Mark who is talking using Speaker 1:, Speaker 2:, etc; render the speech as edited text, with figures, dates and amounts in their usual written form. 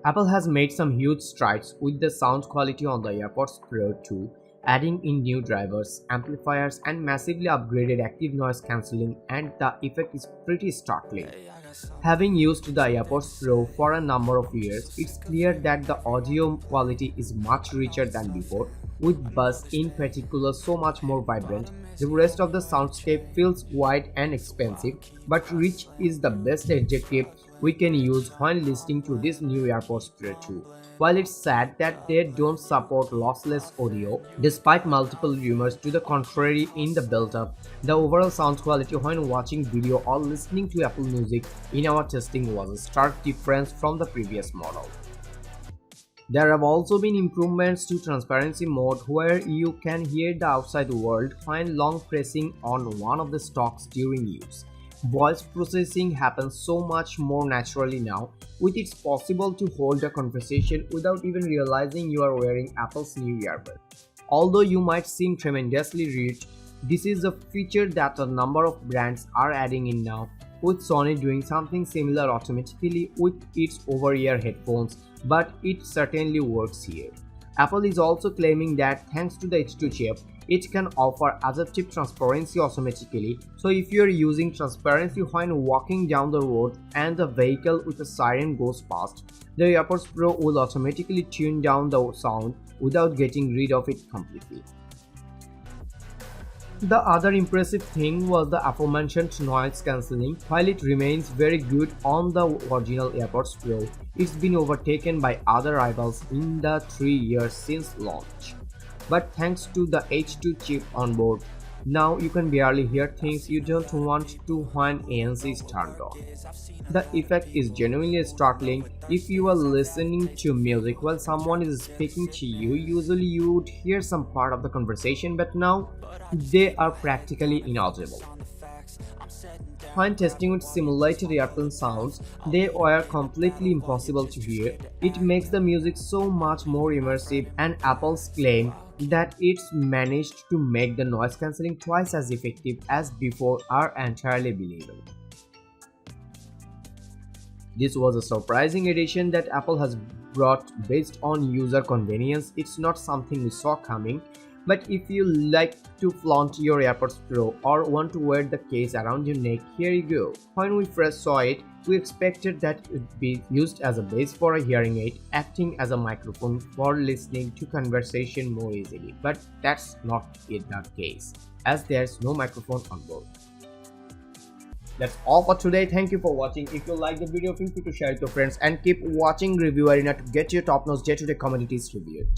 Speaker 1: Apple has made some huge strides with the sound quality on the AirPods Pro 2, adding in new drivers, amplifiers, and massively upgraded active noise cancelling, and the effect is pretty startling. Having used the AirPods Pro for a number of years, it's clear that the audio quality is much richer than before, with bass in particular so much more vibrant. The rest of the soundscape feels wide and expensive, but rich is the best adjective we can use when listening to this new AirPods Pro 2. While it's sad that they don't support lossless audio, despite multiple rumors to the contrary in the build-up, the overall sound quality when watching video or listening to Apple Music in our testing was a stark difference from the previous model. There have also been improvements to transparency mode where you can hear the outside world when long pressing on one of the stalks during use. Voice processing happens so much more naturally now, with it's possible to hold a conversation without even realizing you are wearing Apple's new earbud. Although you might seem tremendously rich, this is a feature that a number of brands are adding in now, with Sony doing something similar automatically with its over-ear headphones, but it certainly works here. Apple is also claiming that thanks to the H2 chip, it can offer adaptive transparency automatically, so if you are using transparency when walking down the road and the vehicle with a siren goes past, the AirPods Pro will automatically tune down the sound without getting rid of it completely. The other impressive thing was the aforementioned noise cancelling. While it remains very good on the original AirPods Pro, it's been overtaken by other rivals in the 3 years since launch. But thanks to the H2 chip on board, now you can barely hear things you don't want to when ANC is turned on. The effect is genuinely startling. If you are listening to music while someone is speaking to you, usually you would hear some part of the conversation, but now they are practically inaudible. When testing with simulated airplane sounds, they were completely impossible to hear. It makes the music so much more immersive, and Apple's claim that it's managed to make the noise cancelling twice as effective as before are entirely believable. This was a surprising addition that Apple has brought based on user convenience. It's not something we saw coming, but if you like to flaunt your AirPods Pro or want to wear the case around your neck, here you go. When we first saw it, we expected that it would be used as a base for a hearing aid, acting as a microphone for listening to conversation more easily. But that's not the case, as there's no microphone on board. That's all for today. Thank you for watching. If you like the video, feel free to share it with your friends and keep watching Review Arena to get your top-notch day-to-day commodities reviewed.